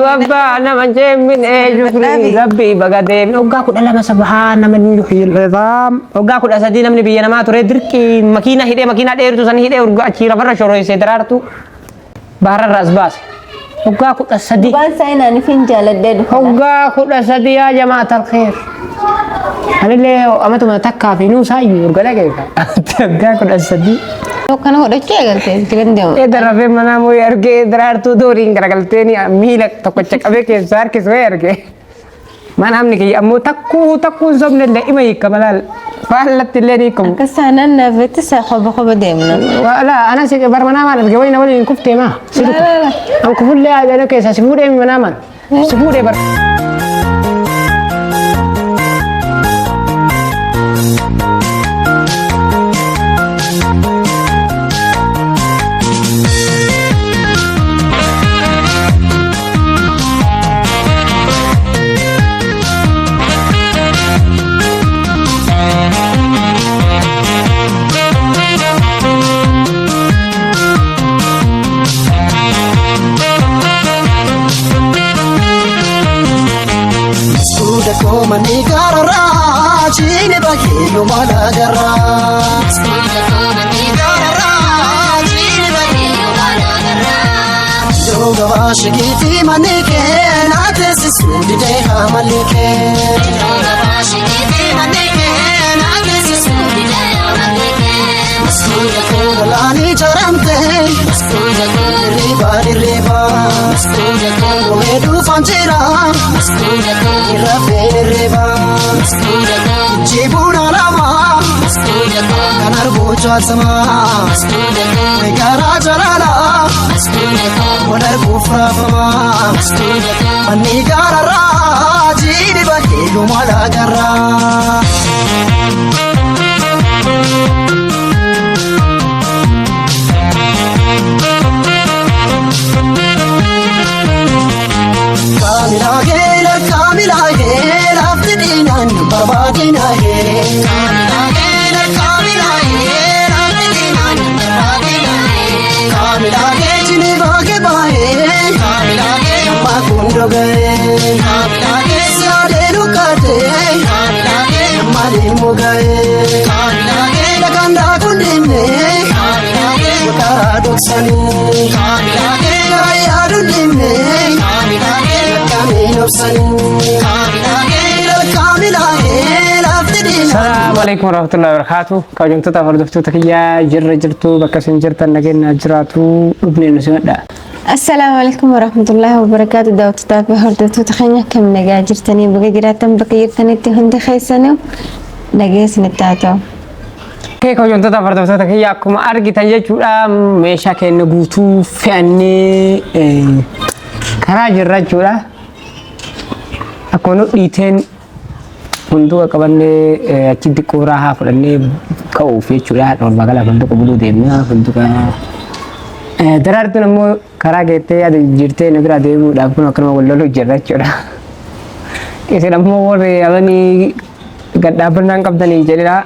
ربا أنا من جيم من إيجوري ربي بقدم أوقاكو لما سبحان من يحيي العظام أوقاكو أسدينا من بينا ما تريد دركي ماكينة هيدي ماكينة ديرتو سنة هيدي ورقا أشيرا فرا شروي سيدرارتو بحر الرأس باس أوقاكو أسدي بان ساينا نفين جالد أوقاكو أسدي يا جماعة الخير أنا اللي أمتو ما تكا في نو سايو ورقا لكي أوقاكو أسدي لو كان هو ده كيغلتين كلنديو إذا رفي منا مو يركي درارتو دورين كرقلتيني ميلك تقوشك أبيك يسار كسوه يركي ما نامني كي أمو تكو زبن اللي إما يكملال فهلت اللي نيكم كسانا نفتسا خب ديمنا لا أنا سيك برمنا ما نتجوين أولي نكفتي ما لا أم كفول لي هذا كيسا سفوري من منامان سفوري بر Mani garra, chini bagiyo mala garra. Mani garra, chini bagiyo mala garra. Joga vashigiti mani ke, naate sisudi de hamali ke. Joga vashigiti mani ke, naate sisudi de hamali ke. Maskuja kogalani charamte, maskuja riba riba, maskuja kogomedu fanchira, maskuja irafin riba, maskuja jibuna lama, maskuja kanarbo chasma, maskuja megara chalala, maskuja wadar kufra fama, maskuja mani garra, jini bagiyo mala garra. Kamila gela afdinan barbadina he. Kamila gela afdinan barbadina he. Kamila gechini bage bahe. Kamila ge makundo gaye. Kamila ge sade lukate. Kamila ge mali mugaye. Kamila ge laganda kundine. Kamila ge utara doksani. Kamila ge raya dundine. Kamila ge السلام عليكم ورحمة الله وبركاته. كوجنتو تفردفتو تكيا جرتو بكسن جرتا نجين جراتو ابن نسمدا. السلام عليكم ورحمة الله وبركاته. داوت تابع هردتو تخينيا كم نجا جرتني بقى جراتم بقيرتني تهند خيسانو نجيس نتاتو. كي كوجنتو تفردفتو تكيا كم أرجع تنجوا ميشا كأنه بوتو فاني كراج الرجولة أكونو إيتين untuk kabanne cinti kuraha fulanne kau fe cura non bagala untuk bulu demna untuk darartu namo karagete ada jirte negra debu dapu nakar wallo jerra cura kese namo wore alani gadda benang kapdani jedira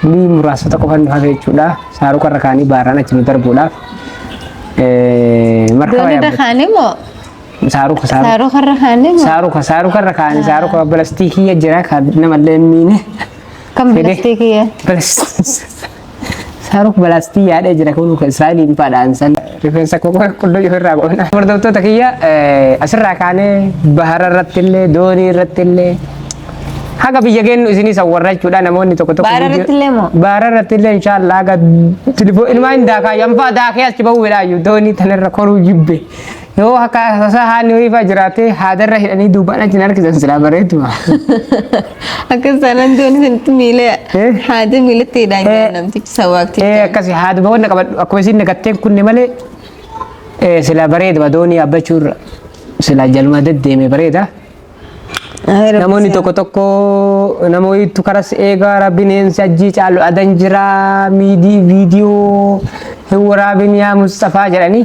ni murasa to kan have cura saru karakani barana cimutar bola markaba ya khani mo saru karrakhani saru ka plastikiya jira ka namallemine kam plastikiya saru plastikiya ada jira kunu ka israeli pada ansan referensa ko kullu yorra gona bardawto takiya asra kane bahara rattille doni rattille haga biyagen isini sawarra chuda namoni to bara rattille inshallah ga telefon ilma inda ka yamba da ka yasba wala yu doni tanarra koru jibbe yo haka sahani wi fajrate hadarra hidani dubana jinar kizan sila baretu akan sanan doni sent mile hada mile tidanya namti sawakti kasi hada bawna ka ako sin nagaten kunne male sila baredu doni abachur sila jalma dedde me bareda namoni toko namoi tukaras ega rabinen sajji chalu adanjira midi video warabin ya Mustafa jalani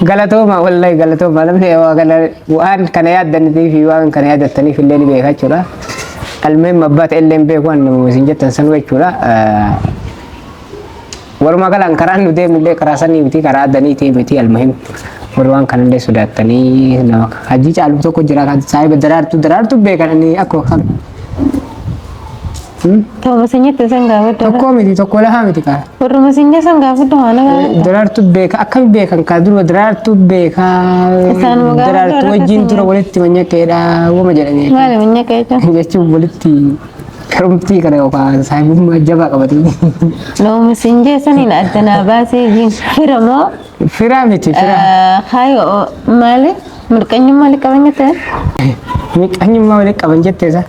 galatoma wallahi galatoma lamne wagala waan kana yadan fi waan kana yadatani fi leli be kachura almem mabat ellen be kwan musinjatan sanwe chura walumaa galaan karaan nu deemnillee karaa sanii miti karaa addaniitii miti almuhim walumaan kanallee sodaatanii hajji caalu tokko jira kan saahiba daraartu beekanii akkoo kan Tahu mesinnya tu saya enggak betul. tokko miti tokko lahaa miti kaa Baru mesinnya saya enggak betul mana kan? daraartu beeka akkam beekan kaa durba daraartu beeka Isaan magaa daraartu daraartu wajjin tura beeka. walitti manyakeedha wama jedhanii Mana minyak itu? jechuun walitti karumtii kana yookaan saahibummaa jabaa qabatanii Lo mesinnya saya ni nak ada sih jin. Firamo. firaa miti firaa Hayo male. Merkanya male kawannya tu. miqaanyummaa walitti qaban jetteesa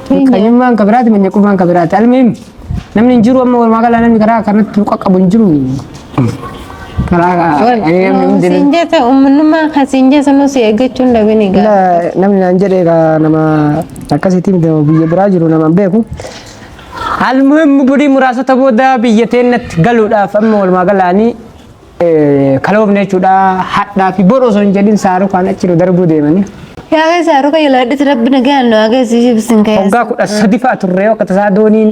miqaanyummaan ka biraati manyaqummaan ka biraati almuhim namni hin jiru amma walumaa galaa namni karaa kanatti qaqqabu hin jiru karaa ani namni hundi Mesinnya tu umumnya mesinnya sanu sih agak cunda bini kan? namni naan jedhee ka nama akkasiitiin biyya biraa jiru nama hin beeku almuhim burii muraasota booda biyya teennatti galuudhaaf amma walumaa galaanii kaloofne jechuudha hadhaa fi boroo osoo hin jedhin saaruu kaan achi nu darbuu deemanii Ya guys, aku kayak lada terap benegan lo, agak sih bising kayak. hoggaa kudha sadi fa'a turre akka tasaa dooniin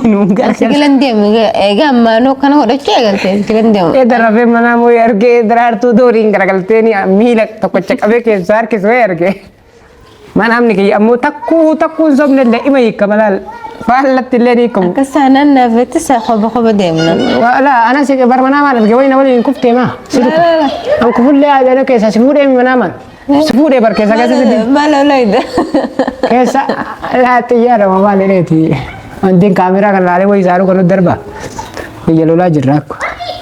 nuun gargaara Sekilan dia, ega mano karena udah cek kan, sekilan dia. darafee manaa moo ergee daraartuu dooniin garagalteeni miila tokko caqabee keessaa harkisuu ergee manaamni kiyya ammoo takkuu hin sobne illee ima hiikka malaal faallatti illee ni hiikamu Kesana nafsu saya khoba dia mana. wala ana si bar manaamaan erge wayna waliin kuftee maa an kufullee aadana keessa si fuudhee manaamaan si fuudhee bar keessa keessa si Malah lah itu. keessa laatti yaada mamaa leeti wantiin kaameraa kan laalee wayii saaruu kan darba biyya lolaa jirra akko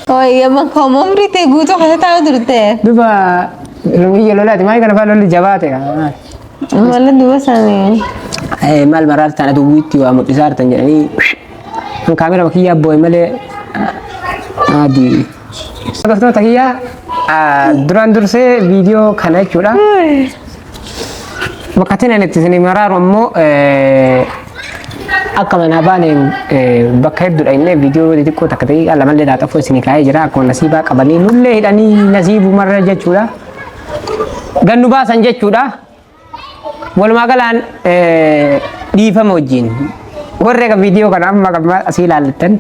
Oh iya, mak kamu berita gue tuh kasih tahu dulu teh. duba biyya lolaati maal kana faa lolli jabaate Malah dua sana. maal maraal taana duwwiitti waa mul'isaa artan jedhanii an kaamera makiyyaa boo'e malee adii hordoftoota kiyyaa duraan dursee viidiyoo kana jechuudha bakka tinaan itti isinii maraaru ammoo akka manaa baaneen bakka hedduudha innee viidiyoo xixiqqoo takka ta'ii lamallee laaxafoo isinii kaa'ee jira akkuma nasiibaa qabanii nullee hidhanii nasiibumarra jechuudha gannu baasan jechuudha walumaa galaan dhiifama wajjin warree kan viidiyoo kana amma asii ilaallattan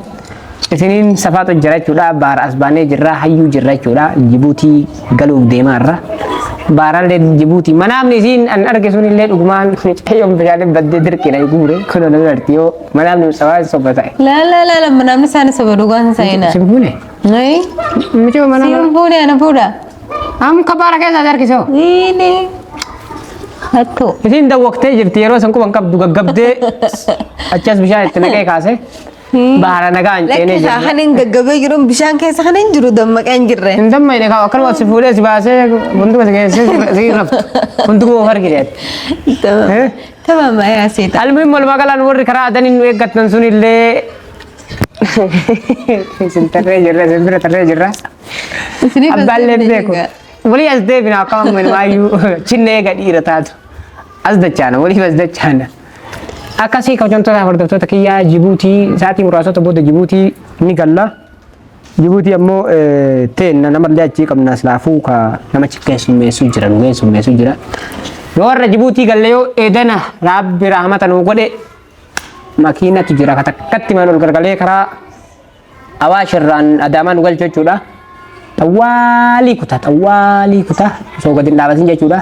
isiniin safaatu jira jechuudha baara as baanee jirra hayyuu jirra jechuudha Jibuutii galuuf deemaarra baarallee Jibuutii manaamni isiin an arge sun illee dhugumaan cayyoon bishaaniin baddee dirqina guure kun nama artiyoo manaamni sawaa sobba ta'e La, mana sana sebadugan saya nak. simbuune Nih, michoo mana simpulnya anak muda. am kabaara keessa darkisoo Ini. Satu. isiin dawwaktee jirti yeroo san quban qabdu gaggabdee achas bishaan itti naqee kaase baara nagaan ceenee Lagi jirti hanin gaggabe jiru bishaan keessa hanin jiru dammaqaan jirre. hin dammayne kaa akkanuma si fuudhee si baasee buntuka si geessee si raftu buntuka of argideet Tamam ya sih. almuhim walumaa galaan warri karaa adaniin nu eeggattan sun illee isin tarree jirra isin bira tarree jirra Sini abbaallee beeku walii as deebina akkama minumaayyuu chinnee eega dhiira taatu as dachaana waliif as dachaana akkasii kabajamtoota hordoftoota kiyyaa Jibuutii sa'aatii muraasota booda Jibuutii ni galla Jibuutii ammoo teenna namallee achii qabna silaafuu ka namachi keessummeessuu jira nu keessummeessuu jira yoo warra Jibuutii galle yoo eedana rabbi rahmata nu godhe makiinatu jira ka takkatti man ol gargalee karaa Awaashirraan Adaamaan galchu jechuudha xawwaalii kutaa osoo gadi hin dhaabatin jechuudha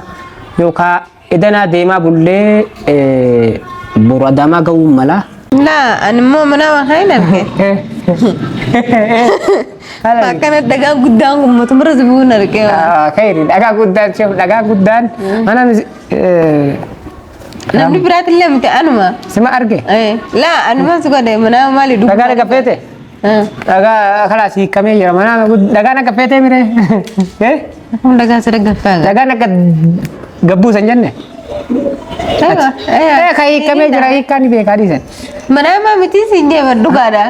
yookaan edanaa deemaa bullee boru Adaamaa ga'uu mala. Nah, anu mau mana makanan ke? Makanya dagang gudang kamu tuh merasa benar ke? Kayak dagaa guddaan mana Namni berat lem ke anu mah? sima arge. Lah anu mah suka deh mana mali dulu. Dagaa naga fete. Dagaa kalas hiikamee jira mana dagaa naga fete mire. Kamu dagang sedekah apa? Dagaa naga gabbuu san jenne. Kayak hiikamee jira hiikaan ni beekaa dhiisan. Mana mah miti sih dia berduga ada.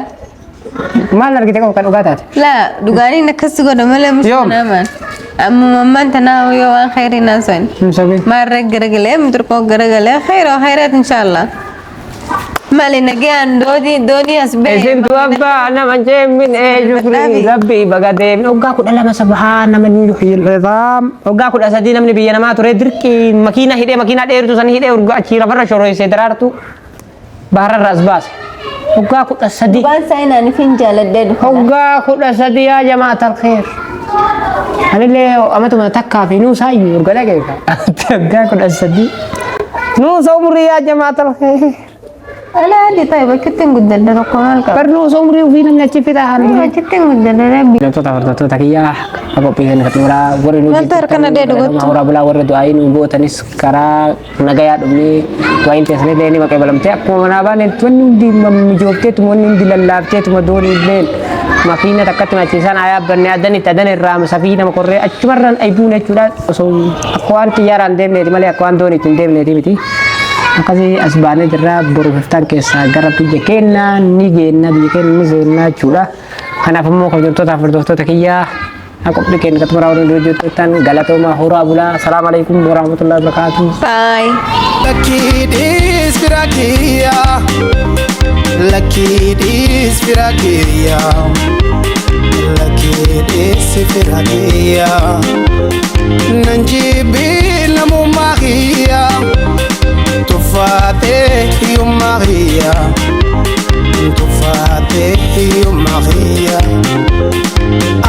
Maal argite kau kan ugaataati. Lah dugani nak suka deh malah mesti Yom. nama. Amma mamman tanah yo an khairin nasan. Sabi. Marre geragale muturko geragale khairat insyaallah. Mali nagian doni asbe. Isin tuwabba nama jemin shukri rabbi bagade oggaa kudha lama subhaana man yuhyil idam oggaa kudha sadii namni biyya namaa ture dirqi makiina hidhee makiina dheertu san hidhee urga achi lafarra shoroyse daraartu bahararra as baase هوغا كودا سدي بان ساينا نفين جالدد هوغا كودا سدي يا جماعة الخير أنا اللي أمتى تكا في نوسا يورغلا كيكا هوغا كودا سدي نوسا عمري يا جماعة الخير أنا عندي طيب كتن قد الدرقوال perlu somri ufina ngaci fita halu كتن قد الربي Jatuh tak takiya aku pengen ketura gore lu Mantar kana de dogot ora bela gore do ainu bo tanis kara nagaya dumi to ain tes ne ni makai balam te aku mana ba ne tun di mamjobte tu mon di lallabte tu madoni bel makina takat ma cisan aya banne adani tadani ram safina makorre achmarran ay bune chuda so akwar ki yaran dem ne mali akwan doni tun dem ne dimiti Makasih asbane dera berhutang kesa garap je kena ni gena di ken ni zena chula kana pemo ko jonto ta ferdo ta kiya aku bikin ketemu orang dulu jutaan galato mahura bula assalamualaikum warahmatullahi wabarakatuh باي Lucky this Firakia Nanjibil namu Maria Tufate yu Maria Tufate yu Maria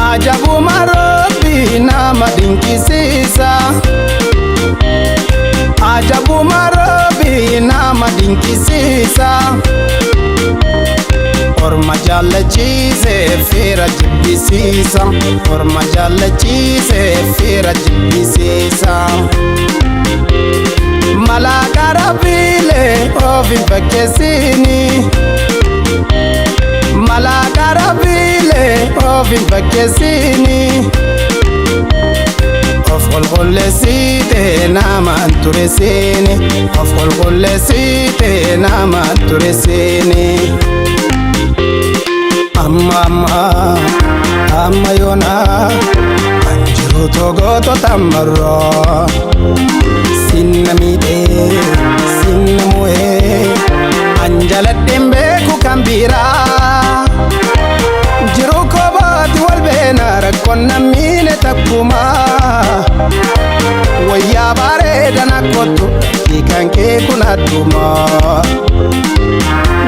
Ajabu marobi na madinkisisa Ajabu marobi na madinkisisa Orma jalla cheese fira jibbisisa Orma jalla cheese fira jibbisisa Malaka rabile ofi bakesini Malaka rabile ofi bakesini Ofol golesite nama anturesini Ofol golesite nama anturesini Amma yona Anjiru togoto tamaro Sinnamide Sinnamuhe Anjalat dembe kukambira Jiru kobati walbena Rakonna mine takuma Waya bare dana kotu Ikanke kunatuma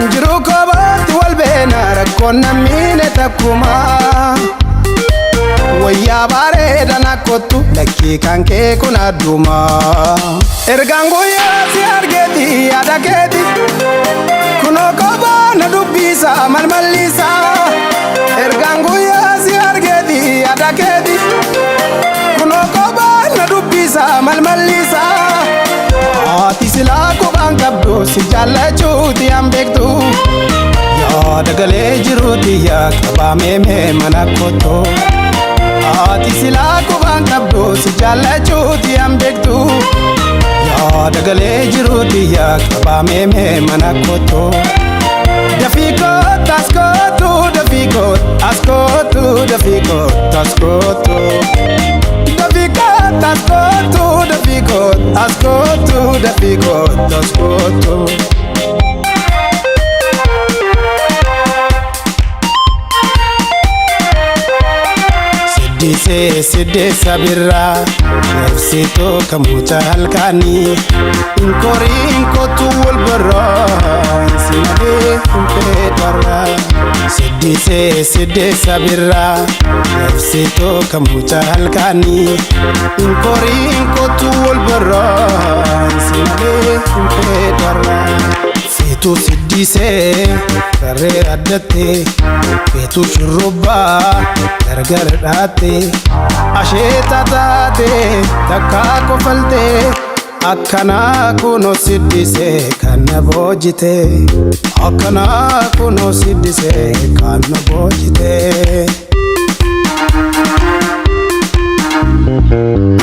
Jiru kobati walbena Rakonna mine takuma Waya bare dana kotu Ikanke kunatuma Ergango ya si argeti adaketi Kuno koba na dubisa malmalisa Ergango ya si argeti adaketi Kuno koba na dubisa malmalisa Ati sila ko bang kabdo si jala chuti ambektu Ya dagale jiruti ya kaba meme manakoto Ati sila ko bang kabdo si jala chuti ambektu Ya dagale jiruti ya kaba meme manakoto Dafiko taskoto dafiko askoto dafiko taskoto Dafiko taskoto dafiko askoto dafiko taskoto Sidde sabira Nafsito kamucha halkani Inkori inkotu walbara Sinade impedara Sidde sabira Nafsito kamucha halkani Inkori inkotu walbara Sinade impedara Fetu siddise Kare addate Fetu shurubba Gargar dhate Asheeta taate Takka kofalte Akkana kuno siddise Kanna boojite Akkana kuno siddise Kanna boojite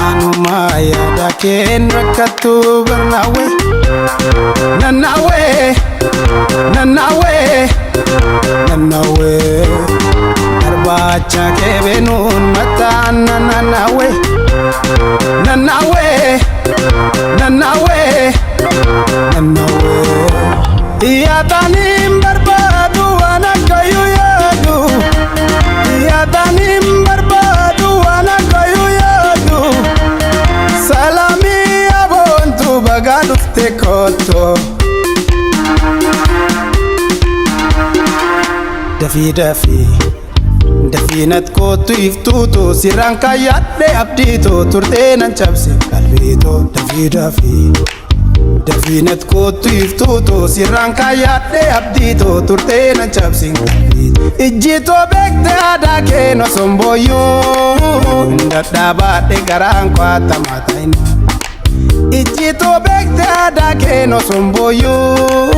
Anuma yaada keen rakkattu barnaawe Nannawe Darbacha kebenun matan nannawe Iyatanim barbadu anakayu yadu Iyatanim barbadu anakayu yadu Salami abontu bagadufte koto dafiinat kootu iftuutu sirraan kaayyadhe abdiitoo turteenan cabse qalbiitoo dafiinat kootu iftuutu sirraan kaayyadhe abdiitoo turteenan cabse qalbiitoo ijjiitoo beekte aadaa keenoo sombooyyoo dadhaabaadhe garaan kwaatamaa ta'in ijjiitoo beekte aadaa keenoo sombooyyoo.